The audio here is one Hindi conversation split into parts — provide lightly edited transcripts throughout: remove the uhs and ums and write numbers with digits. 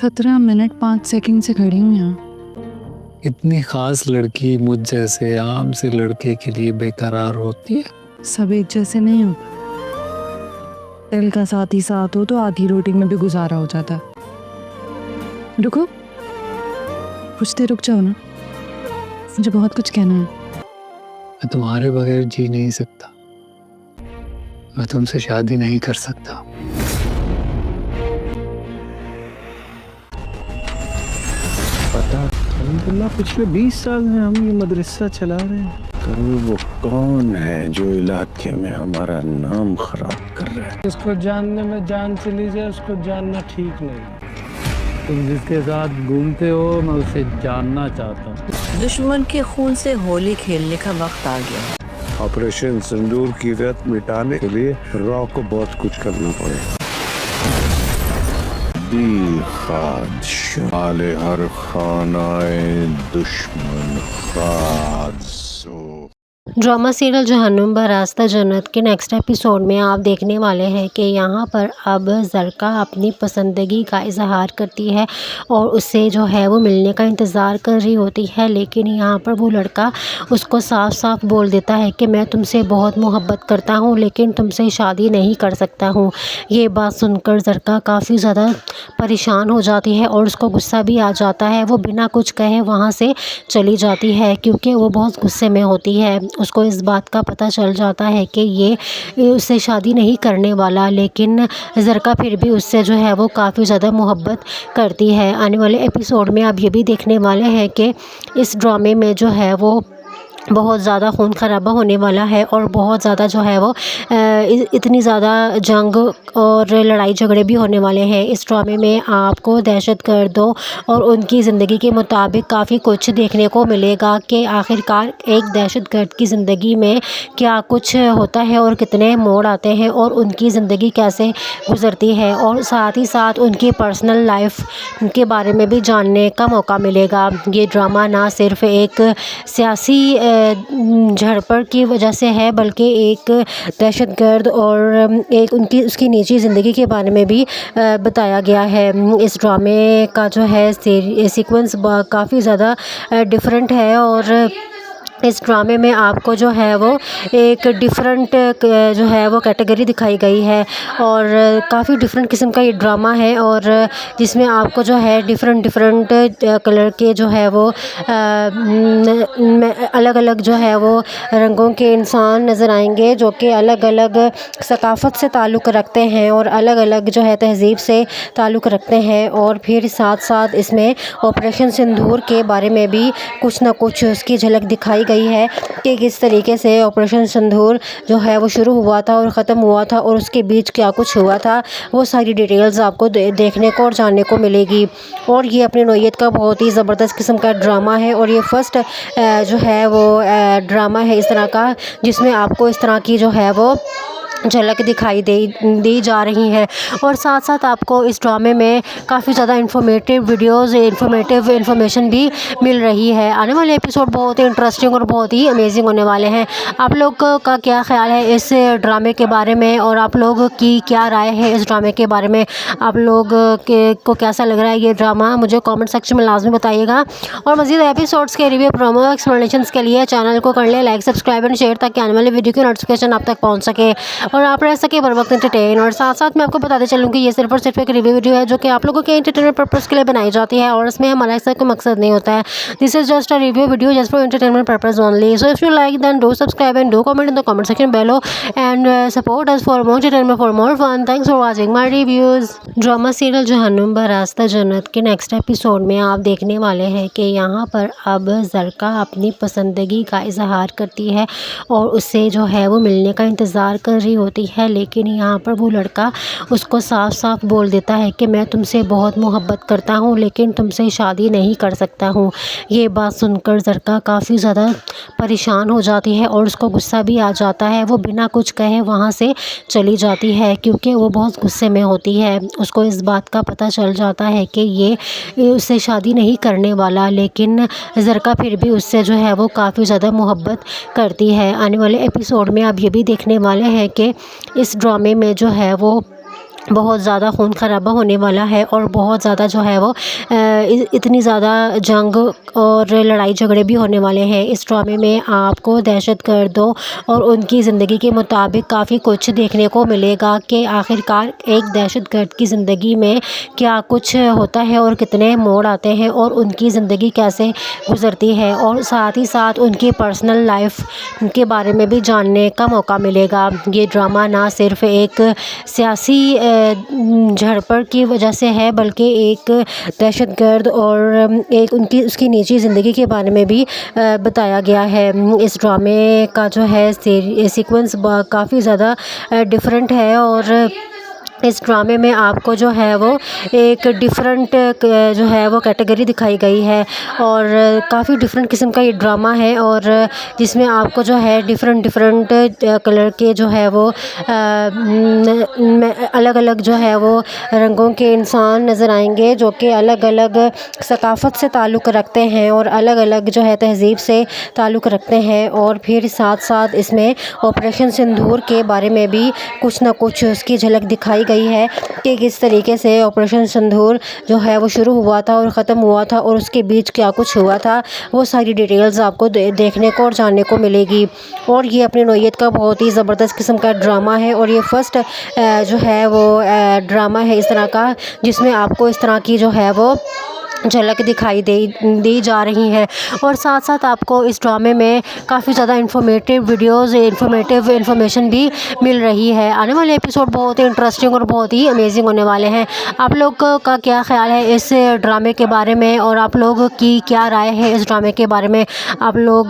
17 मिनट 5 सेकंड से खड़ी हूँ यहाँ। इतनी खास लड़की मुझ जैसे आम से लड़के के लिए बेकरार होती है। सब एक जैसे नहीं हो। दिल का साथ ही साथ हो तो आधी रोटी में भी गुजारा हो जाता। रुको, कुछ देर रुक जाओ ना, मुझे बहुत कुछ कहना है। मैं तुम्हारे बगैर जी नहीं सकता। मैं तुमसे शादी नहीं कर सकता। पता अल्हम्दुलिल्लाह पिछले 20 साल में हम ये मदरसा चला रहे हैं। कभी वो कौन है जो इलाके में हमारा नाम खराब कर रहा है? जिसको जानने में जान चली जाए उसको जानना ठीक नहीं। तुम जिसके साथ घूमते हो मैं उसे जानना चाहता हूँ। दुश्मन के खून से होली खेलने का वक्त आ गया। ऑपरेशन सिंदूर की रेत मिटाने के लिए रॉ को बहुत कुछ करना पड़ेगा। दिल खाद आले हर खानाए दुश्मन खादसो। ड्रामा सीरियल जहन्नुम बरास्ता जन्नत के नेक्स्ट एपिसोड में आप देखने वाले हैं कि यहाँ पर अब ज़रका अपनी पसंदगी का इजहार करती है और उससे जो है वो मिलने का इंतज़ार कर रही होती है, लेकिन यहाँ पर वो लड़का उसको साफ साफ बोल देता है कि मैं तुमसे बहुत मोहब्बत करता हूँ लेकिन तुमसे शादी नहीं कर सकता हूँ। ये बात सुनकर ज़रका काफ़ी ज़्यादा परेशान हो जाती है और उसको गुस्सा भी आ जाता है। वो बिना कुछ कहे वहाँ से चली जाती है क्योंकि वो बहुत गुस्से में होती है। उसको इस बात का पता चल जाता है कि ये उससे शादी नहीं करने वाला, लेकिन ज़रका फिर भी उससे जो है वो काफ़ी ज़्यादा मोहब्बत करती है। आने वाले एपिसोड में आप ये भी देखने वाले हैं कि इस ड्रामे में जो है वो बहुत ज़्यादा खून खराबा होने वाला है और बहुत ज़्यादा जो है वो इतनी ज़्यादा जंग और लड़ाई झगड़े भी होने वाले हैं। इस ड्रामे में आपको दहशतगर्दों और उनकी ज़िंदगी के मुताबिक काफ़ी कुछ देखने को मिलेगा कि आखिरकार एक दहशतगर्द की ज़िंदगी में क्या कुछ होता है और कितने मोड़ आते हैं और उनकी ज़िंदगी कैसे गुज़रती है, और साथ ही साथ उनकी पर्सनल लाइफ के बारे में भी जानने का मौका मिलेगा। ये ड्रामा ना सिर्फ एक सियासी झड़पड़ की वजह से है बल्कि एक दहशतगर्द और एक उसकी निजी ज़िंदगी के बारे में भी बताया गया है। इस ड्रामे का जो है सीक्वेंस काफ़ी ज़्यादा डिफरेंट है और इस ड्रामे में आपको जो है वो एक डिफरेंट जो है वो कैटेगरी दिखाई गई है और काफ़ी डिफरेंट किस्म का ये ड्रामा है और जिसमें आपको जो है डिफरेंट कलर के जो है वो अलग अलग जो है वो रंगों के इंसान नज़र आएंगे जो कि अलग अलग सकाफ़त से ताल्लुक़ रखते हैं और अलग अलग जो है तहज़ीब से ताल्लुक़ रखते हैं। और फिर साथ साथ इसमें ऑपरेशन सिंदूर के बारे में भी कुछ ना कुछ उसकी झलक दिखाई गई है कि किस तरीके से ऑपरेशन सिंदूर जो है वो शुरू हुआ था और ख़त्म हुआ था और उसके बीच क्या कुछ हुआ था, वो सारी डिटेल्स आपको देखने को और जानने को मिलेगी। और ये अपनी नौइयत का बहुत ही ज़बरदस्त किस्म का ड्रामा है और ये फर्स्ट जो है वो ड्रामा है इस तरह का जिसमें आपको इस तरह की जो है वो झलक दिखाई दी जा रही है। और साथ साथ आपको इस ड्रामे में काफ़ी ज़्यादा इंफॉर्मेटिव वीडियोस इंफॉर्मेशन भी मिल रही है। आने वाले एपिसोड बहुत ही इंटरेस्टिंग और बहुत ही अमेजिंग होने वाले हैं। आप लोग का क्या ख्याल है इस ड्रामे के बारे में और आप लोग की क्या राय है इस ड्रामे के बारे में? आप लोग को कैसा लग रहा है ये ड्रामा, मुझे कॉमेंट सेक्शन में लाजमी बताइएगा। और मज़ीद एपिसोड्स के रिव्यू, प्रोमो, एक्सप्लेनेशंस के लिए चैनल को कर ले लाइक, सब्सक्राइब एंड शेयर ताकि आने वाले वीडियो की नोटिफिकेशन आप तक पहुँच सके और आप रह सके बर वक्त एंटरटेन। और साथ साथ मैं आपको बताते चलूँ कि ये सिर्फ और सिर्फ एक रिव्यू वीडियो है जो कि आप लोगों के एंटरटेनमेंट पर्पज़ के लिए बनाई जाती है और इसमें हमारा ऐसा कोई मकसद नहीं होता है। This is just a review video just for entertainment purpose only. So if you like then do subscribe and do comment in the comment section below and support us for more entertainment, for more fun. Thanks for watching my reviews. Drama serial जहन्नुम बरास्ता जन्नत के नेक्स्ट एपिसोड में आप देखने वाले हैं कि यहाँ पर अब ज़रका अपनी पसंदगी का इजहार करती है और उससे जो है वो मिलने का इंतज़ार कर रही होती है, लेकिन यहाँ पर वो लड़का उसको साफ साफ बोल देता है कि मैं तुमसे बहुत मोहब्बत करता हूँ लेकिन तुमसे शादी नहीं कर सकता हूँ। ये बात सुनकर ज़रका काफ़ी ज़्यादा परेशान हो जाती है और उसको गुस्सा भी आ जाता है। वो बिना कुछ कहे वहाँ से चली जाती है क्योंकि वो बहुत गुस्से में होती है। उसको इस बात का पता चल जाता है कि ये उससे शादी नहीं करने वाला, लेकिन ज़रका फिर भी उससे जो है वो काफ़ी ज़्यादा मोहब्बत करती है। आने वाले एपिसोड में आप ये भी देखने वाले हैं कि इस ड्रामे में जो है वो बहुत ज़्यादा खून खराबा होने वाला है और बहुत ज़्यादा जो है वो इतनी ज़्यादा जंग और लड़ाई झगड़े भी होने वाले हैं। इस ड्रामे में आपको दहशतगर्दों और उनकी ज़िंदगी के मुताबिक काफ़ी कुछ देखने को मिलेगा कि आखिरकार एक दहशतगर्द की ज़िंदगी में क्या कुछ होता है और कितने मोड़ आते हैं और उनकी ज़िंदगी कैसे गुजरती है, और साथ ही साथ उनकी पर्सनल लाइफ के बारे में भी जानने का मौका मिलेगा। ये ड्रामा ना सिर्फ एक सियासी झड़पड़ की वजह से है, बल्कि एक दहशतगर्द और एक उसकी निजी ज़िंदगी के बारे में भी बताया गया है। इस ड्रामे का जो है सीक्वेंस काफ़ी ज़्यादा डिफरेंट है और इस ड्रामे में आपको जो है वो एक डिफरेंट जो है वो कैटेगरी दिखाई गई है और काफ़ी डिफरेंट किस्म का ये ड्रामा है, और जिसमें आपको जो है डिफरेंट कलर के जो है वो अलग अलग जो है वो रंगों के इंसान नज़र आएंगे जो कि अलग अलग सकाफ़त से ताल्लुक़ रखते हैं और अलग अलग जो है तहज़ीब से ताल्लुक़ रखते हैं। और फिर साथ साथ इसमें ऑपरेशन सिंदूर के बारे में भी कुछ ना कुछ उसकी झलक दिखाई गई है कि किस तरीके से ऑपरेशन सिंदूर जो है वो शुरू हुआ था और ख़त्म हुआ था और उसके बीच क्या कुछ हुआ था, वो सारी डिटेल्स आपको देखने को और जानने को मिलेगी। और ये अपनी नौइयत का बहुत ही ज़बरदस्त किस्म का ड्रामा है और ये फ़र्स्ट जो है वो ड्रामा है इस तरह का जिसमें आपको इस तरह की जो है वो झलक दिखाई दी जा रही है। और साथ साथ आपको इस ड्रामे में काफ़ी ज़्यादा इंफॉर्मेटिव वीडियोस, इंफॉर्मेशन भी मिल रही है। आने वाले एपिसोड बहुत ही इंटरेस्टिंग और बहुत ही अमेजिंग होने वाले हैं। आप लोग का क्या ख्याल है इस ड्रामे के बारे में और आप लोग की क्या राय है इस ड्रामे के बारे में? आप लोग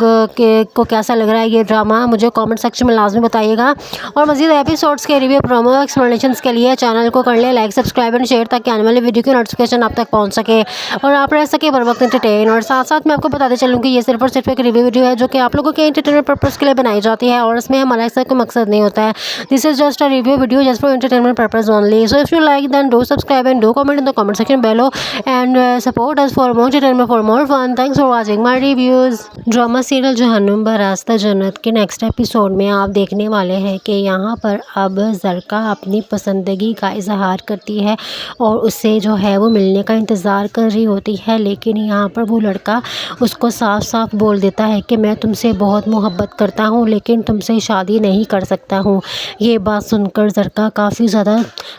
को कैसा लग रहा है ये ड्रामा, मुझे कॉमेंट सेक्शन में लाजमी बताइएगा। और मज़ीद एपिसोड्स के रिव्यू, प्रोमो, एक्सप्लेनेशंस के लिए चैनल को कर लें लाइक, सब्सक्राइब एंड शेयर ताकि आने वाले वीडियो की नोटिफिकेशन आप तक पहुँच सके और आप रह सके बर वक्त एंटरटेन। और साथ साथ मैं आपको बताते चलूँ कि ये सिर्फ और सिर्फ एक रिव्यू वीडियो है जो कि आप लोगों के एंटरटेनमेंट पर्पज़ के लिए बनाई जाती है और इसमें हमारा ऐसा कोई मकसद नहीं होता है। This is just a review video just for entertainment purpose only. So if you like then do subscribe and do comment in the comment section below and support us for more entertainment, for more fun. Thanks for watching my reviews. Drama serial जहन्नुम बरास्ता जन्नत के नेक्स्ट एपिसोड में आप देखने वाले हैं कि यहाँ पर अब ज़रका अपनी पसंदगी का इजहार करती है और उससे जो है वो मिलने का इंतज़ार कर रही होती है, लेकिन यहाँ पर वो लड़का उसको साफ साफ बोल देता है कि मैं तुमसे बहुत मोहब्बत करता हूँ लेकिन तुमसे शादी नहीं कर सकता हूँ। ये बात सुनकर ज़रका काफ़ी ज़्यादा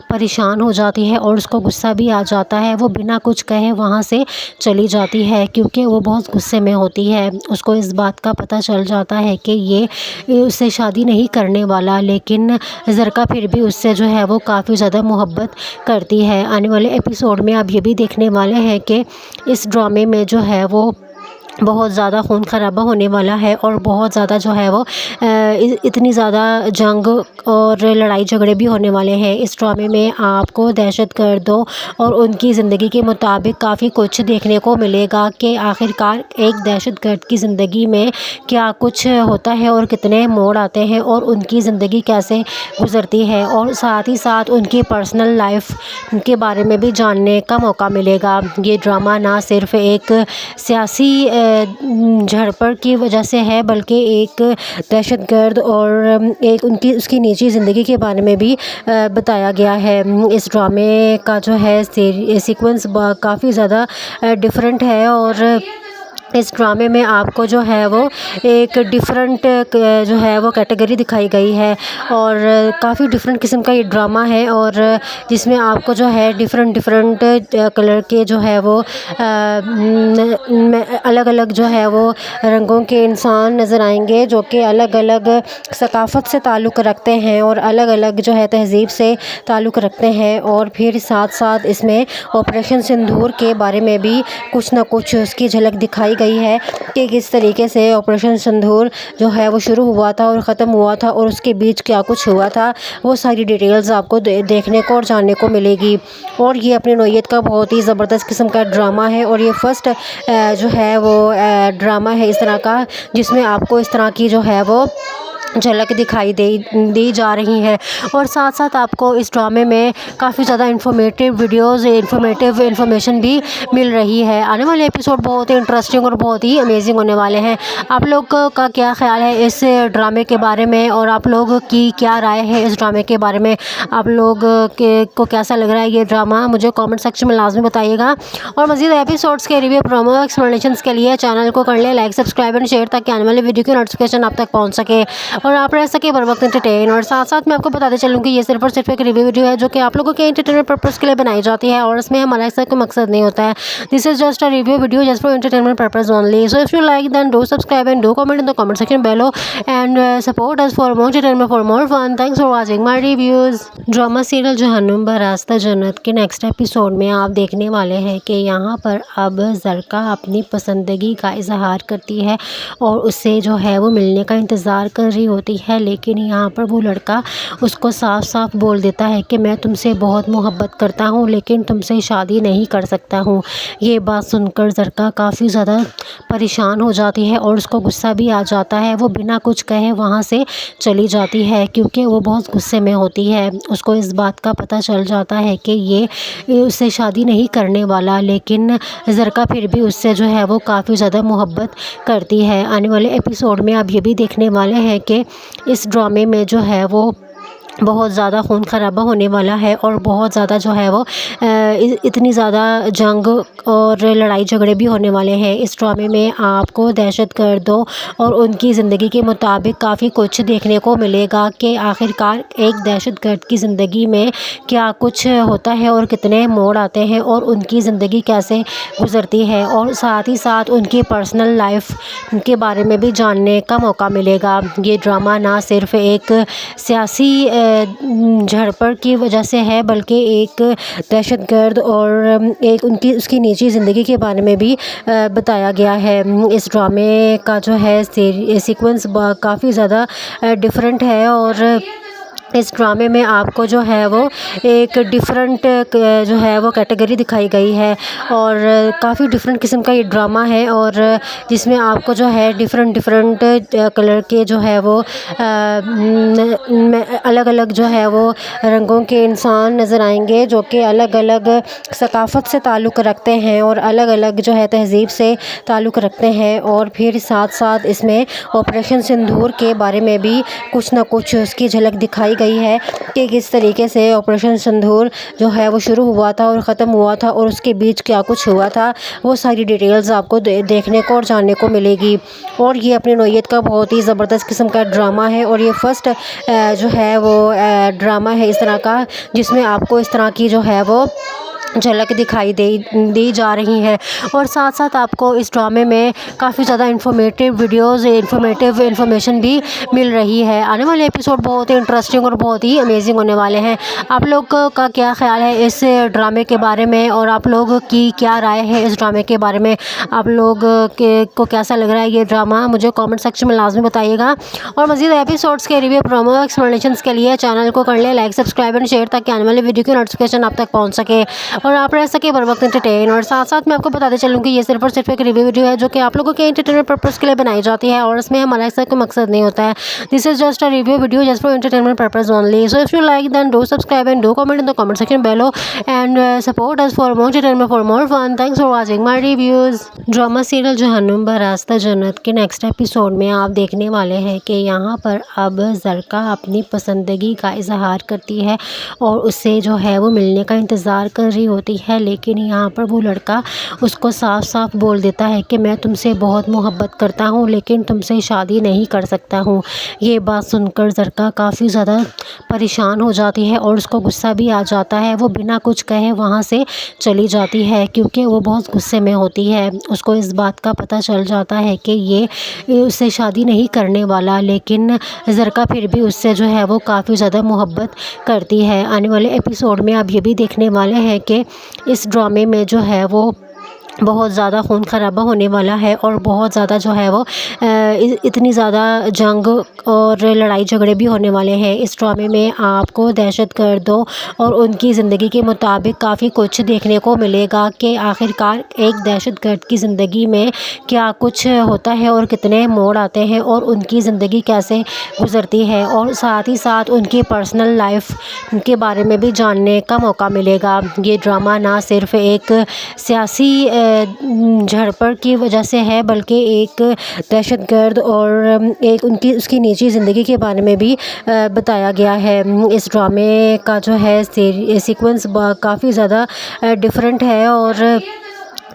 परेशान हो जाती है और उसको गुस्सा भी आ जाता है। वो बिना कुछ कहे वहाँ से चली जाती है क्योंकि वो बहुत गुस्से में होती है। उसको इस बात का पता चल जाता है कि ये उससे शादी नहीं करने वाला, लेकिन ज़रका फिर भी उससे जो है वो काफ़ी ज़्यादा मोहब्बत करती है। आने वाले एपिसोड में आप ये भी देखने वाले हैं कि इस ड्रामे में जो है वो बहुत ज़्यादा खून खराबा होने वाला है और बहुत ज़्यादा जो है वो इतनी ज़्यादा जंग और लड़ाई झगड़े भी होने वाले हैं। इस ड्रामे में आपको दहशतगर्दों और उनकी ज़िंदगी के मुताबिक काफ़ी कुछ देखने को मिलेगा कि आखिरकार एक दहशतगर्द की ज़िंदगी में क्या कुछ होता है और कितने मोड़ आते हैं और उनकी ज़िंदगी कैसे गुजरती है, और साथ ही साथ उनकी पर्सनल लाइफ के बारे में भी जानने का मौका मिलेगा। ये ड्रामा ना सिर्फ एक सियासी झड़पड़ की वजह से है, बल्कि एक दहशतगर्द और एक उसकी निजी ज़िंदगी के बारे में भी बताया गया है। इस ड्रामे का जो है सीक्वेंस काफ़ी ज़्यादा डिफरेंट है और इस ड्रामे में आपको जो है वो एक डिफरेंट जो है वो कैटेगरी दिखाई गई है और काफ़ी डिफरेंट किस्म का ये ड्रामा है, और जिसमें आपको जो है डिफरेंट कलर के जो है वो अलग अलग जो है वो रंगों के इंसान नज़र आएंगे जो कि अलग अलग सकाफ़त से ताल्लुक़ रखते हैं और अलग अलग जो है तहज़ीब से ताल्लुक़ रखते हैं। और फिर साथ साथ इसमें ऑपरेशन सिंदूर के बारे में भी कुछ ना कुछ उसकी झलक दिखाई गई है कि किस तरीके से ऑपरेशन सिंदूर जो है वो शुरू हुआ था और ख़त्म हुआ था और उसके बीच क्या कुछ हुआ था, वो सारी डिटेल्स आपको देखने को और जानने को मिलेगी। और ये अपनी नौइयत का बहुत ही ज़बरदस्त किस्म का ड्रामा है और ये फ़र्स्ट जो है वो ड्रामा है इस तरह का जिसमें आपको इस तरह की जो है वो झलक दिखाई दी जा रही है। और साथ साथ आपको इस ड्रामे में काफ़ी ज़्यादा इन्फॉर्मेटिव वीडियोज़, इन्फॉर्मेशन भी मिल रही है। आने वाले एपिसोड बहुत ही इंटरेस्टिंग और बहुत ही अमेजिंग होने वाले हैं। आप लोग का क्या ख्याल है इस ड्रामे के बारे में, और आप लोग की क्या राय है इस ड्रामे के बारे में? आप लोग को कैसा लग रहा है ये ड्रामा, मुझे कमेंट सेक्शन में लाजमी बताइएगा। और मज़ीद एपिसोड्स के रिव्यू, प्रोमो, एक्सप्लेनेशंस के लिए चैनल को कर ले लाइक, सब्सक्राइब एंड शेयर, ताकि आने वाले वीडियो की नोटिफिकेशन आप तक पहुँच सके और आप रह सके बर वक्त एंटरटेन। और साथ साथ मैं आपको बताते चलूँ कि ये सिर्फ और सिर्फ एक रिव्यू वीडियो है जो कि आप लोगों के एंटरटेनमेंट पर्पज़ के लिए बनाई जाती है, और इसमें हमारा ऐसा कोई मकसद नहीं होता है। This is just a review video just for entertainment purpose only. So if you like then do subscribe and do comment in the comment section below and support us for more entertainment, for more fun. Thanks for watching my reviews. Drama serial जहन्नुम बरास्ता जन्नत के नेक्स्ट एपिसोड में आप देखने वाले हैं कि यहाँ पर अब ज़रका अपनी पसंदगी का इजहार करती है और उससे जो है वो मिलने का इंतज़ार कर रही होती है, लेकिन यहाँ पर वो लड़का उसको साफ साफ बोल देता है कि मैं तुमसे बहुत मोहब्बत करता हूँ लेकिन तुमसे शादी नहीं कर सकता हूँ। ये बात सुनकर ज़रका काफ़ी ज़्यादा परेशान हो जाती है और उसको गुस्सा भी आ जाता है। वो बिना कुछ कहे वहाँ से चली जाती है क्योंकि वो बहुत गुस्से में होती है। उसको इस बात का पता चल जाता है कि ये उससे शादी नहीं करने वाला, लेकिन ज़रका फिर भी उससे जो है वो काफ़ी ज़्यादा मोहब्बत करती है। आने वाले एपिसोड में आप ये भी देखने वाले हैं कि इस ड्रामे में जो है वो बहुत ज़्यादा खून खराबा होने वाला है और बहुत ज़्यादा जो है वो इतनी ज़्यादा जंग और लड़ाई झगड़े भी होने वाले हैं। इस ड्रामे में आपको दहशतगर्दों और उनकी ज़िंदगी के मुताबिक काफ़ी कुछ देखने को मिलेगा कि आखिरकार एक दहशतगर्द की ज़िंदगी में क्या कुछ होता है और कितने मोड़ आते हैं और उनकी ज़िंदगी कैसे गुजरती है, और साथ ही साथ उनकी पर्सनल लाइफ के बारे में भी जानने का मौका मिलेगा। ये ड्रामा ना सिर्फ एक सियासी झड़पड़ की वजह से है बल्कि एक दहशतगर्द और एक उसकी निजी ज़िंदगी के बारे में भी बताया गया है। इस ड्रामे का जो है सीक्वेंस काफ़ी ज़्यादा डिफरेंट है और इस ड्रामे में आपको जो है वो एक डिफरेंट जो है वो कैटेगरी दिखाई गई है और काफ़ी डिफरेंट किस्म का ये ड्रामा है और जिसमें आपको जो है डिफरेंट कलर के जो है वो अलग अलग जो है वो रंगों के इंसान नज़र आएंगे जो कि अलग अलग सकाफ़त से ताल्लुक़ रखते हैं और अलग अलग जो है तहज़ीब से ताल्लुक़ रखते हैं। और फिर साथ साथ इसमें ऑपरेशन सिंदूर के बारे में भी कुछ ना कुछ उसकी झलक दिखाई गई है कि किस तरीके से ऑपरेशन सिंदूर जो है वो शुरू हुआ था और ख़त्म हुआ था और उसके बीच क्या कुछ हुआ था, वो सारी डिटेल्स आपको देखने को और जानने को मिलेगी। और ये अपनी नौइयत का बहुत ही ज़बरदस्त किस्म का ड्रामा है और ये फर्स्ट जो है वो ड्रामा है इस तरह का जिसमें आपको इस तरह की जो है वो झलक दिखाई दी जा रही है। और साथ साथ आपको इस ड्रामे में काफ़ी ज़्यादा इन्फॉर्मेटिव वीडियोज़, इन्फॉर्मेशन भी मिल रही है। आने वाले एपिसोड बहुत ही इंटरेस्टिंग और बहुत ही अमेजिंग होने वाले हैं। आप लोग का क्या ख्याल है इस ड्रामे के बारे में, और आप लोग की क्या राय है इस ड्रामे के बारे में? आप लोग को कैसा लग रहा है ये ड्रामा, मुझे कमेंट सेक्शन में लाजमी बताइएगा। और मज़ीद एपिसोड्स के रिव्यू, प्रोमो, एक्सप्लेनेशंस के लिए चैनल को कर ले लाइक, सब्सक्राइब एंड शेयर, ताकि आने वाले वीडियो की नोटिफिकेशन आप तक पहुँच सके और आप रह सके बर वक्त एंटरटेन। और साथ साथ मैं आपको बताते चलूँ कि ये सिर्फ और सिर्फ एक रिव्यू वीडियो है जो कि आप लोगों के एंटरटेनमेंट पर्पज़ के लिए बनाई जाती है, और इसमें हमारा ऐसा कोई मकसद नहीं होता है। This is just a review video just for entertainment purpose only. So if you like then do subscribe and do comment in the comment section below and support us for more entertainment, for more fun. Thanks for watching my reviews. Drama serial जहन्नुम बरास्ता जन्नत के नेक्स्ट एपिसोड में आप देखने वाले हैं कि यहाँ पर अब ज़रका अपनी पसंदगी का इजहार करती है और उससे जो है वो मिलने का इंतज़ार कर रही होती है, लेकिन यहाँ पर वो लड़का उसको साफ साफ बोल देता है कि मैं तुमसे बहुत मोहब्बत करता हूँ लेकिन तुमसे शादी नहीं कर सकता हूँ। ये बात सुनकर ज़रका काफ़ी ज़्यादा परेशान हो जाती है और उसको गुस्सा भी आ जाता है। वो बिना कुछ कहे वहाँ से चली जाती है क्योंकि वो बहुत गुस्से में होती है। उसको इस बात का पता चल जाता है कि ये उससे शादी नहीं करने वाला, लेकिन ज़रका फिर भी उससे जो है वो काफ़ी ज़्यादा मोहब्बत करती है। आने वाले एपिसोड में आप ये भी देखने वाले हैं कि इस ड्रामे में जो है वो बहुत ज़्यादा खून खराबा होने वाला है और बहुत ज़्यादा जो है वो इतनी ज़्यादा जंग और लड़ाई झगड़े भी होने वाले हैं। इस ड्रामे में आपको दहशतगर्दों और उनकी ज़िंदगी के मुताबिक काफ़ी कुछ देखने को मिलेगा कि आखिरकार एक दहशतगर्द की ज़िंदगी में क्या कुछ होता है और कितने मोड़ आते हैं और उनकी ज़िंदगी कैसे गुजरती है, और साथ ही साथ उनकी पर्सनल लाइफ के बारे में भी जानने का मौका मिलेगा। ये ड्रामा ना सिर्फ एक सियासी झड़पड़ की वजह से है, बल्कि एक दहशतगर्द और एक उसकी निजी ज़िंदगी के बारे में भी बताया गया है। इस ड्रामे का जो है सीक्वेंस काफ़ी ज़्यादा डिफरेंट है और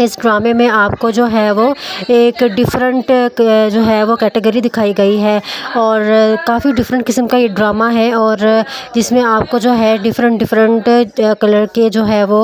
इस ड्रामे में आपको जो है वो एक डिफरेंट जो है वो कैटेगरी दिखाई गई है और काफ़ी डिफरेंट किस्म का ये ड्रामा है, और जिसमें आपको जो है डिफरेंट कलर के जो है वो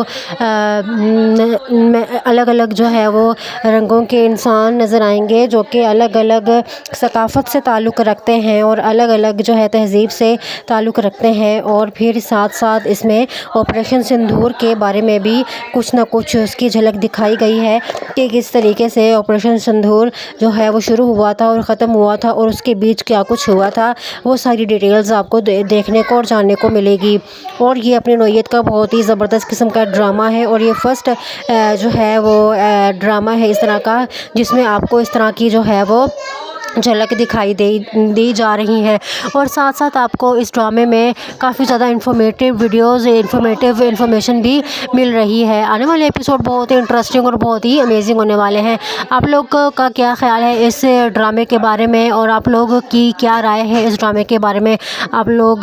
अलग अलग जो है वो रंगों के इंसान नज़र आएंगे जो कि अलग अलग सकाफ़त से ताल्लुक़ रखते हैं और अलग अलग जो है तहज़ीब से ताल्लुक़ रखते हैं। और फिर साथ साथ इसमें ऑपरेशन सिंदूर के बारे में भी कुछ ना कुछ उसकी झलक दिखाई गई है कि किस तरीके से ऑपरेशन सिंदूर जो है वो शुरू हुआ था और ख़त्म हुआ था और उसके बीच क्या कुछ हुआ था, वो सारी डिटेल्स आपको देखने को और जानने को मिलेगी। और ये अपनी नौइयत का बहुत ही ज़बरदस्त किस्म का ड्रामा है और ये फ़र्स्ट जो है वो ड्रामा है इस तरह का जिसमें आपको इस तरह की जो है वो झलक दिखाई दी जा रही है। और साथ साथ आपको इस ड्रामे में काफ़ी ज़्यादा इंफॉर्मेटिव वीडियोस, इंफॉर्मेशन भी मिल रही है। आने वाले एपिसोड बहुत ही इंटरेस्टिंग और बहुत ही अमेजिंग होने वाले हैं। आप लोग का क्या ख्याल है इस ड्रामे के बारे में और आप लोग की क्या राय है इस ड्रामे के बारे में? आप लोग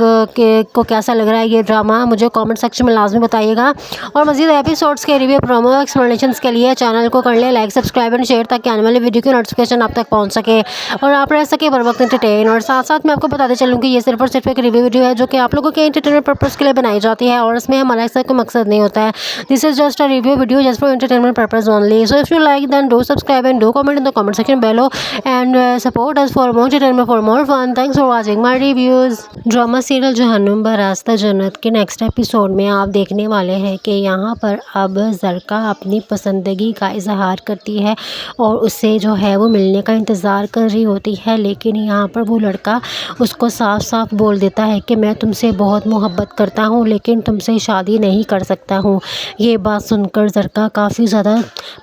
को कैसा लग रहा है ये ड्रामा, मुझे कॉमेंट सेक्शन में लाजमी बताइएगा। और मज़ीद एपिसोड्स के रिव्यू, प्रोमो, एक्सप्लेनेशंस के लिए चैनल को कर लें लाइक, सब्सक्राइब एंड शेयर ताकि आने वाले वीडियो की नोटिफिकेशन आप तक पहुँच सके और आप रह सके बर वक्त एंटरटेन। और साथ साथ मैं आपको बताते चलूँ कि ये सिर्फ और सिर्फ एक रिव्यू वीडियो है जो कि आप लोगों के एंटरटेनमेंट पर्पज़ के लिए बनाई जाती है और इसमें हमारा ऐसा कोई मकसद नहीं होता है। This is just a review video just for entertainment purpose only. So if you like then do subscribe and do comment in the comment section below and support us for more entertainment, for more fun. Thanks for watching my reviews. Drama serial जहन्नुम बरास्ता जन्नत के नेक्स्ट एपिसोड में आप देखने वाले हैं कि यहाँ पर अब ज़रका अपनी पसंदगी का इजहार करती है और उससे जो है वो मिलने का इंतज़ार कर रही होती है, लेकिन यहाँ पर वो लड़का उसको साफ साफ बोल देता है कि मैं तुमसे बहुत मोहब्बत करता हूँ लेकिन तुमसे शादी नहीं कर सकता हूँ। ये बात सुनकर ज़रका काफ़ी ज़्यादा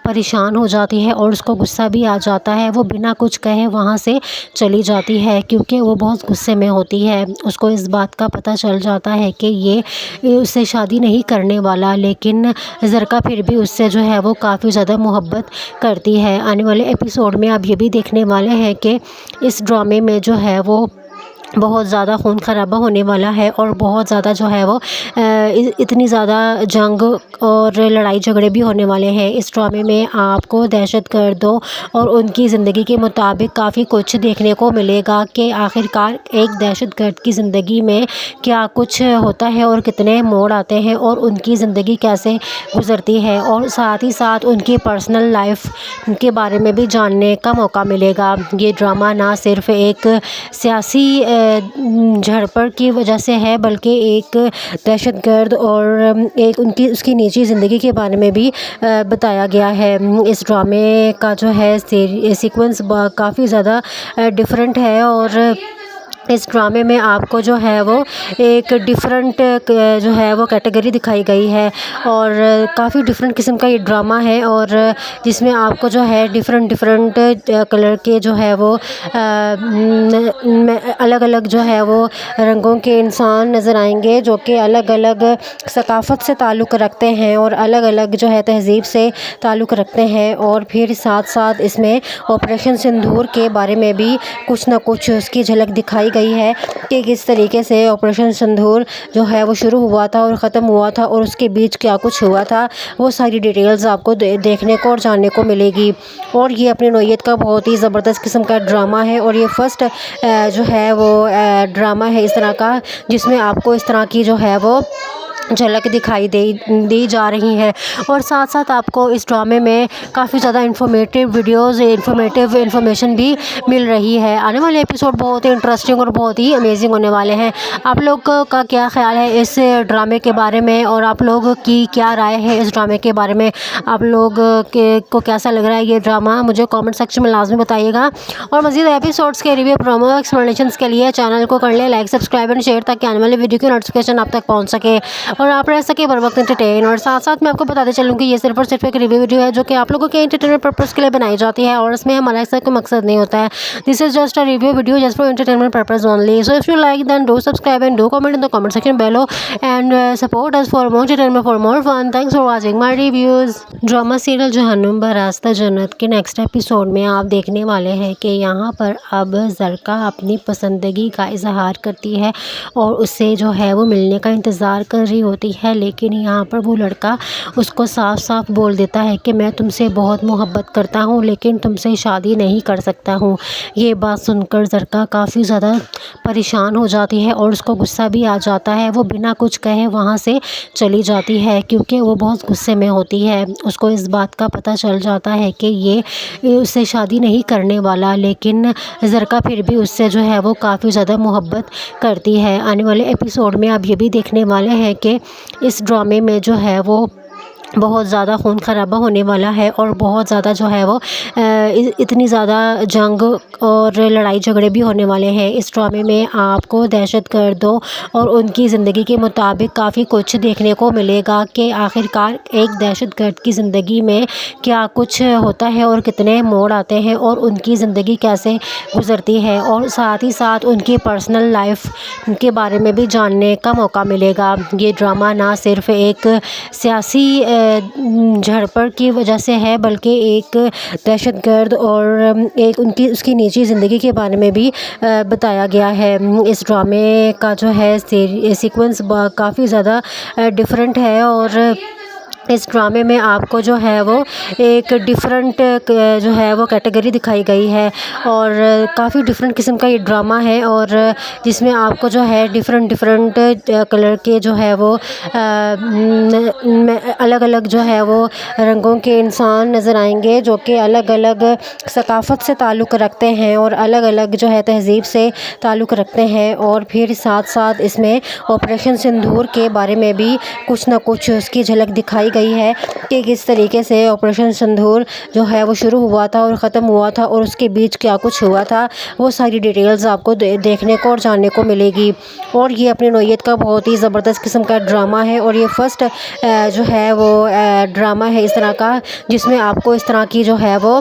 परेशान हो जाती है और उसको गुस्सा भी आ जाता है। वो बिना कुछ कहे वहाँ से चली जाती है क्योंकि वो बहुत गुस्से में होती है। उसको इस बात का पता चल जाता है कि ये उससे शादी नहीं करने वाला, लेकिन ज़रका फिर भी उससे जो है वो काफ़ी ज़्यादा मोहब्बत करती है। आने वाले एपिसोड में आप ये भी देखने वाले हैं कि इस ड्रामे में जो है वो बहुत ज़्यादा खून खराबा होने वाला है और बहुत ज़्यादा जो है वो इतनी ज़्यादा जंग और लड़ाई झगड़े भी होने वाले हैं। इस ड्रामे में आपको दहशतगर्दों और उनकी ज़िंदगी के मुताबिक काफ़ी कुछ देखने को मिलेगा कि आखिरकार एक दहशतगर्द की ज़िंदगी में क्या कुछ होता है और कितने मोड़ आते हैं और उनकी ज़िंदगी कैसे गुजरती है, और साथ ही साथ उनकी पर्सनल लाइफ के बारे में भी जानने का मौका मिलेगा। ये ड्रामा ना सिर्फ एक सियासी झड़पड़ की वजह से है, बल्कि एक दहशतगर्द और एक उसकी निजी ज़िंदगी के बारे में भी बताया गया है। इस ड्रामे का जो है सीक्वेंस काफ़ी ज़्यादा डिफरेंट है और इस ड्रामे में आपको जो है वो एक डिफरेंट जो है वो कैटेगरी दिखाई गई है और काफ़ी डिफरेंट किस्म का ये ड्रामा है, और जिसमें आपको जो है डिफरेंट कलर के जो है वो अलग अलग जो है वो रंगों के इंसान नज़र आएंगे जो कि अलग अलग सकाफ़त से ताल्लुक़ रखते हैं और अलग अलग जो है तहज़ीब से ताल्लुक़ रखते हैं। और फिर साथ साथ इसमें ऑपरेशन सिंदूर के बारे में भी कुछ ना कुछ उसकी झलक दिखाई गई है कि किस तरीके से ऑपरेशन सिंदूर जो है वो शुरू हुआ था और ख़त्म हुआ था और उसके बीच क्या कुछ हुआ था, वो सारी डिटेल्स आपको देखने को और जानने को मिलेगी। और ये अपनी नौइयत का बहुत ही ज़बरदस्त किस्म का ड्रामा है और ये फ़र्स्ट जो है वो ड्रामा है इस तरह का जिसमें आपको इस तरह की जो है वो झलक दिखाई दी जा रही है। और साथ साथ आपको इस ड्रामे में काफ़ी ज़्यादा इन्फॉर्मेटिव वीडियोज़, इन्फॉर्मेशन भी मिल रही है। आने वाले एपिसोड बहुत ही इंटरेस्टिंग और बहुत ही अमेजिंग होने वाले हैं। आप लोग का क्या ख्याल है इस ड्रामे के बारे में, और आप लोग की क्या राय है इस ड्रामे के बारे में? आप लोग को कैसा लग रहा है ये ड्रामा, मुझे कमेंट सेक्शन में लाजमी बताइएगा। और मज़ीद एपिसोड्स के रिव्यू, प्रोमो, एक्सप्लेनेशंस के लिए चैनल को कर ले लाइक, सब्सक्राइब एंड शेयर, ताकि आने वाले वीडियो की नोटिफिकेशन आप तक पहुँच सके और आप रह सके बर वक्त एंटरटेन। और साथ साथ मैं आपको बताते चलूँ कि ये सिर्फ और सिर्फ एक रिव्यू वीडियो है जो कि आप लोगों के एंटरटेनमेंट पर्पज़ के लिए बनाई जाती है, और इसमें हमारा ऐसा कोई मकसद नहीं होता है। This is just a review video just for entertainment purpose only. So if you like then do subscribe and do comment in the comment section below and support us for more entertainment, for more fun. Thanks for watching my reviews. Drama serial जहन्नुम बरास्ता जन्नत के नेक्स्ट एपिसोड में आप देखने वाले हैं कि यहाँ पर अब ज़रका अपनी पसंदगी का इजहार करती है और उससे जो है वो मिलने का इंतज़ार कर रही होती है, लेकिन यहाँ पर वो लड़का उसको साफ साफ बोल देता है कि मैं तुमसे बहुत मोहब्बत करता हूँ लेकिन तुमसे शादी नहीं कर सकता हूँ। ये बात सुनकर ज़रका काफ़ी ज़्यादा परेशान हो जाती है और उसको गुस्सा भी आ जाता है। वो बिना कुछ कहे वहाँ से चली जाती है क्योंकि वो बहुत गुस्से में होती है। उसको इस बात का पता चल जाता है कि ये उससे शादी नहीं करने वाला, लेकिन ज़रका फिर भी उससे जो है वो काफ़ी ज़्यादा मोहब्बत करती है। आने वाले एपिसोड में आप ये भी देखने वाले हैं कि इस ड्रामे में जो है वो बहुत ज़्यादा खून खराबा होने वाला है और बहुत ज़्यादा जो है वो इतनी ज़्यादा जंग और लड़ाई झगड़े भी होने वाले हैं। इस ड्रामे में आपको दहशतगर्दों और उनकी ज़िंदगी के मुताबिक काफ़ी कुछ देखने को मिलेगा कि आखिरकार एक दहशतगर्द की ज़िंदगी में क्या कुछ होता है और कितने मोड़ आते हैं और उनकी ज़िंदगी कैसे गुजरती है, और साथ ही साथ उनकी पर्सनल लाइफ के बारे में भी जानने का मौका मिलेगा। ये ड्रामा ना सिर्फ एक सियासी झड़पड़ की वजह से है बल्कि एक दहशतगर्द और एक उसकी निजी ज़िंदगी के बारे में भी बताया गया है। इस ड्रामे का जो है सीक्वेंस काफ़ी ज़्यादा डिफरेंट है और इस ड्रामे में आपको जो है वो एक डिफरेंट जो है वो कैटेगरी दिखाई गई है और काफ़ी डिफरेंट किस्म का ये ड्रामा है और जिसमें आपको जो है डिफरेंट कलर के जो है वो अलग अलग जो है वो रंगों के इंसान नज़र आएंगे जो कि अलग अलग सकाफ़त से ताल्लुक़ रखते हैं और अलग अलग जो है तहज़ीब से ताल्लुक़ रखते हैं। और फिर साथ साथ इसमें ऑपरेशन सिंदूर के बारे में भी कुछ ना कुछ उसकी झलक दिखाई गई है कि किस तरीके से ऑपरेशन सिंदूर जो है वो शुरू हुआ था और ख़त्म हुआ था और उसके बीच क्या कुछ हुआ था, वो सारी डिटेल्स आपको देखने को और जानने को मिलेगी। और ये अपनी नौइयत का बहुत ही ज़बरदस्त किस्म का ड्रामा है और ये फर्स्ट जो है वो ड्रामा है इस तरह का जिसमें आपको इस तरह की जो है वो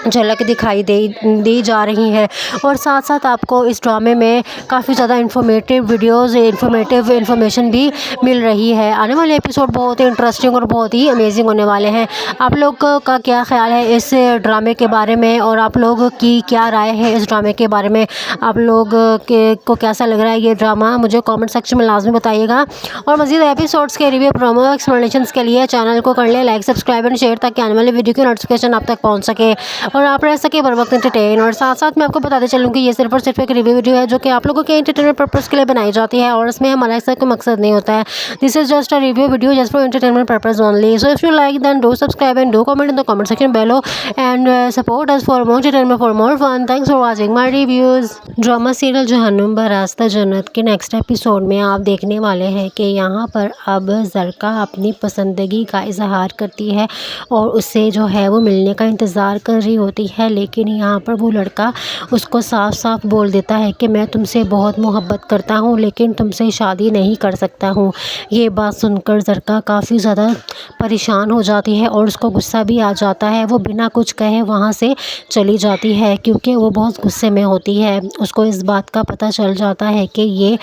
झलक दिखाई दी जा रही है। और साथ साथ आपको इस ड्रामे में काफ़ी ज़्यादा इन्फॉर्मेटिव वीडियोज़, इन्फॉर्मेशन भी मिल रही है। आने वाले एपिसोड बहुत ही इंटरेस्टिंग और बहुत ही अमेजिंग होने वाले हैं। आप लोग का क्या ख्याल है इस ड्रामे के बारे में, और आप लोग की क्या राय है इस ड्रामे के बारे में? आप लोग को कैसा लग रहा है ये ड्रामा, मुझे कमेंट सेक्शन में लाजमी बताइएगा। और मज़ीद एपिसोड्स के रिव्यू, प्रोमो, एक्सप्लेनेशंस के लिए चैनल को कर ले लाइक, सब्सक्राइब एंड शेयर, ताकि आने वाले वीडियो की नोटिफिकेशन आप तक पहुँच सके और आप रह सके बर वक्त एंटरटेन। और साथ साथ मैं आपको बताते चलूँ कि ये सिर्फ और सिर्फ एक रिव्यू वीडियो है जो कि आप लोगों के एंटरटेनमेंट पर्पज़ के लिए बनाई जाती है, और इसमें हमारा ऐसा कोई मकसद नहीं होता है। This is just a review video just for entertainment purpose only. So if you like then do subscribe and do comment in the comment section below and support us for more entertainment, for more fun. Thanks for watching my reviews. Drama serial जहन्नुम बरास्ता जन्नत के नेक्स्ट एपिसोड में आप देखने वाले हैं कि यहाँ पर अब ज़रका अपनी पसंदगी का इजहार करती है और उससे जो है वो मिलने का इंतज़ार कर रही होती है, लेकिन यहाँ पर वो लड़का उसको साफ साफ बोल देता है कि मैं तुमसे बहुत मोहब्बत करता हूँ लेकिन तुमसे शादी नहीं कर सकता हूँ। ये बात सुनकर ज़रका काफ़ी ज़्यादा परेशान हो जाती है और उसको गुस्सा भी आ जाता है। वो बिना कुछ कहे वहाँ से चली जाती है क्योंकि वो बहुत गुस्से में होती है। उसको इस बात का पता चल जाता है कि ये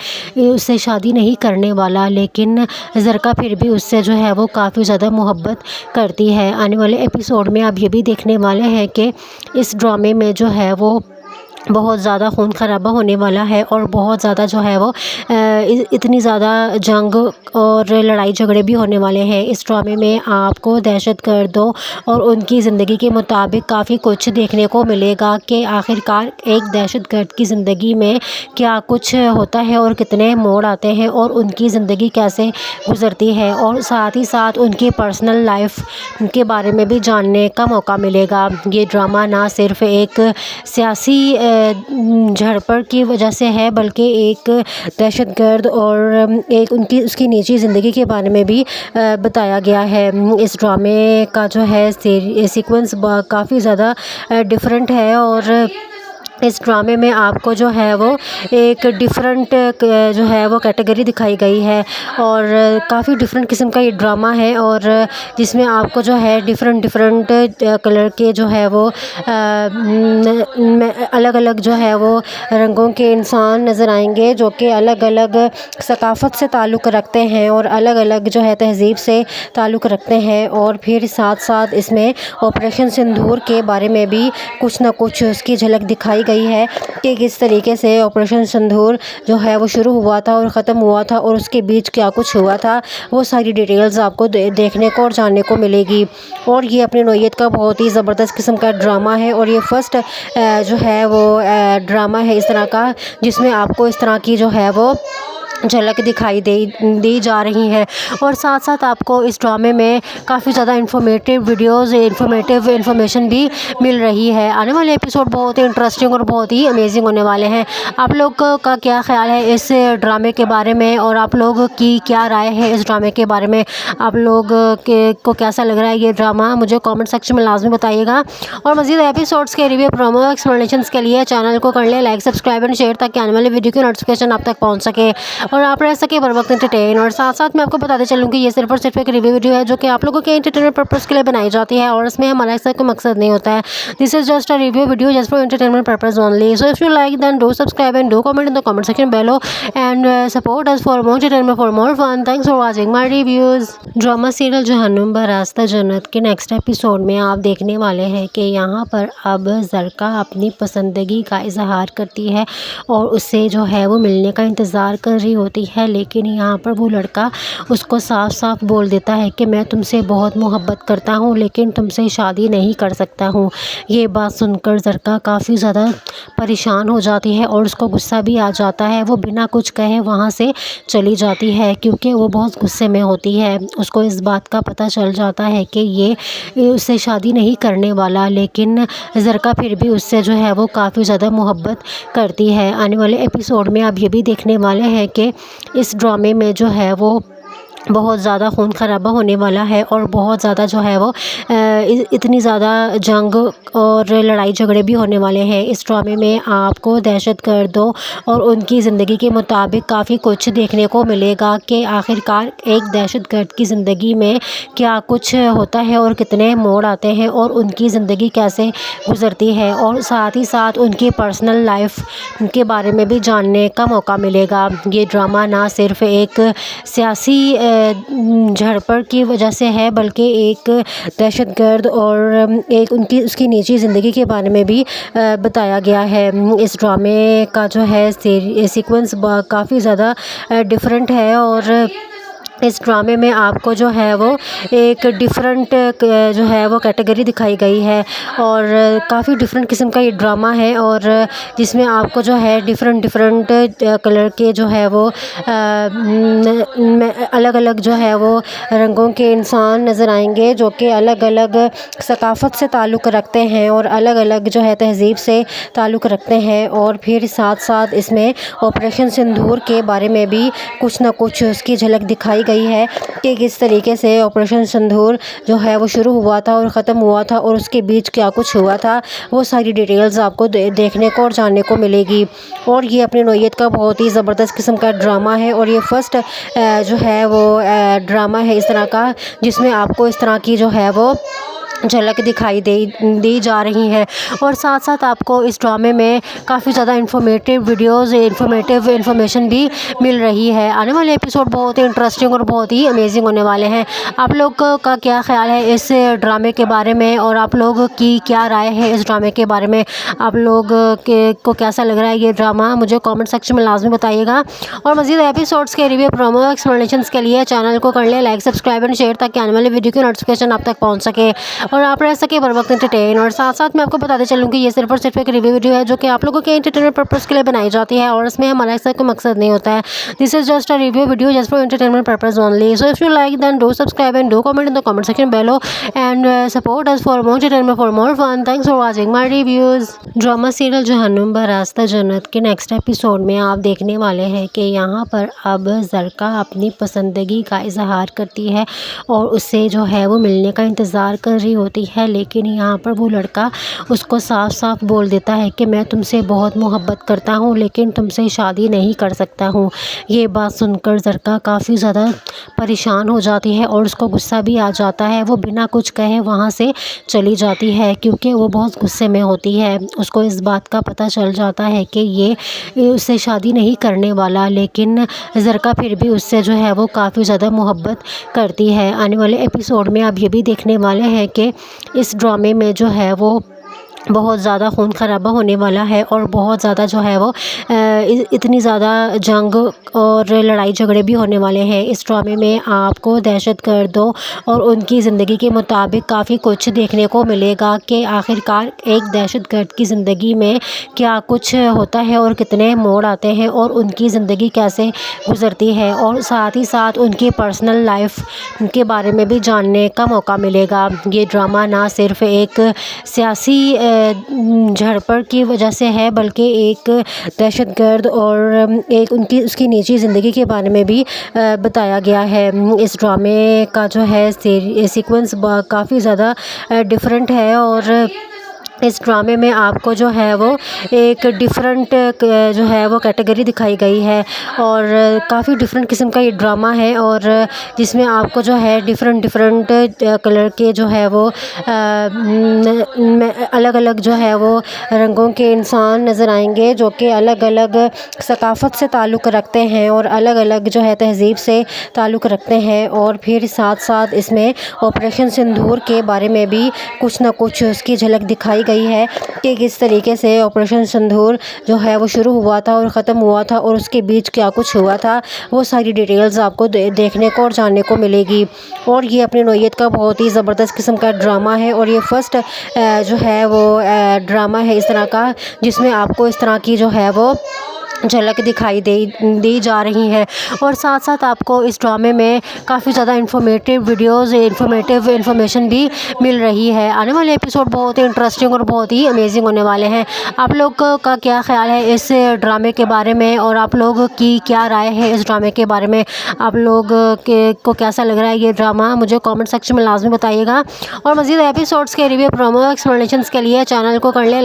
उससे शादी नहीं करने वाला, लेकिन ज़रका फिर भी उससे जो है वो काफ़ी ज़्यादा मोहब्बत करती है। आने वाले एपिसोड में आप ये भी देखने वाले हैं कि इस ड्रामे में जो है वो बहुत ज़्यादा खून खराबा होने वाला है और बहुत ज़्यादा जो है वो इतनी ज़्यादा जंग और लड़ाई झगड़े भी होने वाले हैं। इस ड्रामे में आपको दहशतगर्दों और उनकी ज़िंदगी के मुताबिक काफ़ी कुछ देखने को मिलेगा कि आखिरकार एक दहशतगर्द की ज़िंदगी में क्या कुछ होता है और कितने मोड़ आते हैं और उनकी ज़िंदगी कैसे गुजरती है, और साथ ही साथ उनकी पर्सनल लाइफ के बारे में भी जानने का मौका मिलेगा। ये ड्रामा ना सिर्फ एक सियासी झड़पड़ की वजह से है, बल्कि एक दहशतगर्द और एक उसकी निजी ज़िंदगी के बारे में भी बताया गया है। इस ड्रामे का जो है सीक्वेंस काफ़ी ज़्यादा डिफरेंट है और इस ड्रामे में आपको जो है वो एक डिफरेंट जो है वो कैटेगरी दिखाई गई है और काफ़ी डिफरेंट किस्म का ये ड्रामा है, और जिसमें आपको जो है डिफरेंट कलर के जो है वो अलग अलग जो है वो रंगों के इंसान नज़र आएंगे जो कि अलग अलग सकाफ़त से ताल्लुक़ रखते हैं और अलग अलग जो है तहज़ीब से ताल्लुक़ रखते हैं। और फिर साथ साथ इसमें ऑपरेशन सिंदूर के बारे में भी कुछ ना कुछ उसकी झलक दिखाई गई है कि किस तरीके से ऑपरेशन सिंदूर जो है वो शुरू हुआ था और ख़त्म हुआ था और उसके बीच क्या कुछ हुआ था, वो सारी डिटेल्स आपको देखने को और जानने को मिलेगी। और ये अपनी नौइयत का बहुत ही ज़बरदस्त किस्म का ड्रामा है और ये फ़र्स्ट जो है वो ड्रामा है इस तरह का जिसमें आपको इस तरह की जो है वो झलक दिखाई दी जा रही है। और साथ साथ आपको इस ड्रामे में काफ़ी ज़्यादा इंफॉर्मेटिव वीडियोस, इंफॉर्मेशन भी मिल रही है। आने वाले एपिसोड बहुत ही इंटरेस्टिंग और बहुत ही अमेजिंग होने वाले हैं। आप लोग का क्या ख्याल है इस ड्रामे के बारे में और आप लोग की क्या राय है इस ड्रामे के बारे में? आप लोग को कैसा लग रहा है ये ड्रामा, मुझे कॉमेंट सेक्शन में लाजमी बताइएगा। और मज़ीद एपिसोड्स के रिव्यू, प्रोमो, एक्सप्लेनेशंस के लिए चैनल को कर लें लाइक, सब्सक्राइब एंड शेयर ताकि आने वाले वीडियो की नोटिफिकेशन आप तक पहुँच सके और आप रह सके बर वक्त एंटरटेन। और साथ साथ मैं आपको बताते चलूँ कि ये सिर्फ और सिर्फ एक रिव्यू वीडियो है जो कि आप लोगों के एंटरटेनमेंट पर्पज़ के लिए बनाई जाती है और इसमें हमारा ऐसा कोई मकसद नहीं होता है। This is just a review video just for entertainment purpose only. So if you like then do subscribe and do comment in the comment section below and support us for more entertainment, for more fun. Thanks for watching my reviews. Drama serial जहन्नुम बरास्ता जन्नत के नेक्स्ट एपिसोड में आप देखने वाले हैं कि यहाँ पर अब ज़रका अपनी पसंदगी का इजहार करती है और उससे जो है वो मिलने का इंतज़ार कर रही होती है, लेकिन यहाँ पर वो लड़का उसको साफ साफ बोल देता है कि मैं तुमसे बहुत मोहब्बत करता हूँ लेकिन तुमसे शादी नहीं कर सकता हूँ। ये बात सुनकर ज़रका काफ़ी ज़्यादा परेशान हो जाती है और उसको गुस्सा भी आ जाता है। वो बिना कुछ कहे वहाँ से चली जाती है क्योंकि वो बहुत गुस्से में होती है। उसको इस बात का पता चल जाता है कि ये उससे शादी नहीं करने वाला, लेकिन ज़रका फिर भी उससे जो है वो काफ़ी ज़्यादा मोहब्बत करती है। आने वाले एपिसोड में आप ये भी देखने वाले हैं कि इस ड्रामे में जो है वो बहुत ज़्यादा खून खराबा होने वाला है और बहुत ज़्यादा जो है वो इतनी ज़्यादा जंग और लड़ाई झगड़े भी होने वाले हैं। इस ड्रामे में आपको दहशतगर्दों और उनकी ज़िंदगी के मुताबिक काफ़ी कुछ देखने को मिलेगा कि आखिरकार एक दहशतगर्द की ज़िंदगी में क्या कुछ होता है और कितने मोड़ आते हैं और उनकी ज़िंदगी कैसे गुजरती है, और साथ ही साथ उनकी पर्सनल लाइफ के बारे में भी जानने का मौका मिलेगा। ये ड्रामा ना सिर्फ एक सियासी झड़पड़ की वजह से है, बल्कि एक दहशतगर्द और एक उसकी निजी ज़िंदगी के बारे में भी बताया गया है। इस ड्रामे का जो है सीक्वेंस काफ़ी ज़्यादा डिफरेंट है और इस ड्रामे में आपको जो है वो एक डिफरेंट जो है वो कैटेगरी दिखाई गई है और काफ़ी डिफरेंट किस्म का ये ड्रामा है, और जिसमें आपको जो है डिफरेंट कलर के जो है वो अलग अलग जो है वो रंगों के इंसान नज़र आएंगे जो कि अलग अलग सकाफ़त से ताल्लुक़ रखते हैं और अलग अलग जो है तहज़ीब से ताल्लुक़ रखते हैं। और फिर साथ साथ इसमें ऑपरेशन सिंदूर के बारे में भी कुछ ना कुछ उसकी झलक दिखाई गई है कि किस तरीके से ऑपरेशन सिंदूर जो है वो शुरू हुआ था और ख़त्म हुआ था और उसके बीच क्या कुछ हुआ था, वो सारी डिटेल्स आपको देखने को और जानने को मिलेगी। और ये अपनी नौइयत का बहुत ही ज़बरदस्त किस्म का ड्रामा है और ये फ़र्स्ट जो है वो ड्रामा है इस तरह का जिसमें आपको इस तरह की जो है वो झलक दिखाई दी जा रही है। और साथ साथ आपको इस ड्रामे में काफ़ी ज़्यादा इन्फॉर्मेटिव वीडियोज़, इन्फॉर्मेशन भी मिल रही है। आने वाले एपिसोड बहुत ही इंटरेस्टिंग और बहुत ही अमेजिंग होने वाले हैं। आप लोग का क्या ख्याल है इस ड्रामे के बारे में, और आप लोग की क्या राय है इस ड्रामे के बारे में? आप लोग को कैसा लग रहा है ये ड्रामा, मुझे कमेंट सेक्शन में लाजमी बताइएगा। और मज़ीद एपिसोड्स के रिव्यू, प्रोमो, एक्सप्लेनेशंस के लिए चैनल को कर ले लाइक, सब्सक्राइब एंड शेयर, ताकि आने वाले वीडियो की नोटिफिकेशन आप तक पहुँच सके और आप रह सके बर वक्त एंटरटेन। और साथ साथ मैं आपको बताते चलूँ कि ये सिर्फ और सिर्फ एक रिव्यू वीडियो है जो कि आप लोगों के एंटरटेनमेंट पर्पज़ के लिए बनाई जाती है, और इसमें हमारा ऐसा कोई मकसद नहीं होता है। This is just a review video just for entertainment purpose only. So if you like then do subscribe and do comment in the comment section below and support us for more entertainment, for more fun. Thanks for watching my reviews. Drama serial जहन्नुम बरास्ता जन्नत के नेक्स्ट एपिसोड में आप देखने वाले हैं कि यहाँ पर अब ज़रका अपनी पसंदगी का इजहार करती है और उससे जो है वो मिलने का इंतज़ार कर रही होती है, लेकिन यहाँ पर वो लड़का उसको साफ साफ बोल देता है कि मैं तुमसे बहुत मोहब्बत करता हूँ लेकिन तुमसे शादी नहीं कर सकता हूँ। ये बात सुनकर ज़रका काफ़ी ज़्यादा परेशान हो जाती है और उसको गुस्सा भी आ जाता है। वो बिना कुछ कहे वहाँ से चली जाती है क्योंकि वो बहुत गुस्से में होती है। उसको इस बात का पता चल जाता है कि ये उससे शादी नहीं करने वाला, लेकिन ज़रका फिर भी उससे जो है वो काफ़ी ज़्यादा मोहब्बत करती है। आने वाले एपिसोड में आप ये भी देखने वाले हैं कि इस ड्रामे में जो है वो बहुत ज़्यादा खून खराबा होने वाला है और बहुत ज़्यादा जो है वो इतनी ज़्यादा जंग और लड़ाई झगड़े भी होने वाले हैं। इस ड्रामे में आपको दहशतगर्दों और उनकी ज़िंदगी के मुताबिक काफ़ी कुछ देखने को मिलेगा कि आखिरकार एक दहशतगर्द की ज़िंदगी में क्या कुछ होता है और कितने मोड़ आते हैं और उनकी ज़िंदगी कैसे गुजरती है, और साथ ही साथ उनकी पर्सनल लाइफ के बारे में भी जानने का मौका मिलेगा। ये ड्रामा ना सिर्फ एक सियासी झड़पड़ की वजह से है बल्कि एक दहशतगर्द और एक उसकी निजी ज़िंदगी के बारे में भी बताया गया है। इस ड्रामे का जो है सीक्वेंस काफ़ी ज़्यादा डिफरेंट है और इस ड्रामे में आपको जो है वो एक डिफरेंट जो है वो कैटेगरी दिखाई गई है और काफ़ी डिफरेंट किस्म का ये ड्रामा है और जिसमें आपको जो है डिफरेंट कलर के जो है वो अलग अलग जो है वो रंगों के इंसान नज़र आएंगे जो कि अलग अलग सकाफ़त से ताल्लुक़ रखते हैं और अलग अलग जो है तहज़ीब से ताल्लुक़ रखते हैं। और फिर साथ साथ इसमें ऑपरेशन सिंदूर के बारे में भी कुछ ना कुछ उसकी झलक दिखाई गई है कि किस तरीके से ऑपरेशन सिंदूर जो है वो शुरू हुआ था और ख़त्म हुआ था और उसके बीच क्या कुछ हुआ था, वो सारी डिटेल्स आपको देखने को और जानने को मिलेगी। और ये अपनी नौइयत का बहुत ही ज़बरदस्त किस्म का ड्रामा है और ये फर्स्ट जो है वो ड्रामा है इस तरह का जिसमें आपको इस तरह की जो है वो झलक दिखाई दी जा रही है। और साथ साथ आपको इस ड्रामे में काफ़ी ज़्यादा इन्फॉर्मेटिव वीडियोज़, इन्फॉर्मेशन भी मिल रही है। आने वाले एपिसोड बहुत ही इंटरेस्टिंग और बहुत ही अमेजिंग होने वाले हैं। आप लोग का क्या ख्याल है इस ड्रामे के बारे में, और आप लोग की क्या राय है इस ड्रामे के बारे में? आप लोग को कैसा लग रहा है ये ड्रामा, मुझे कमेंट सेक्शन में लाजमी बताइएगा। और मज़ीद एपिसोड्स के रिव्यू, प्रोमो, एक्सप्लेनेशंस के लिए चैनल को कर ले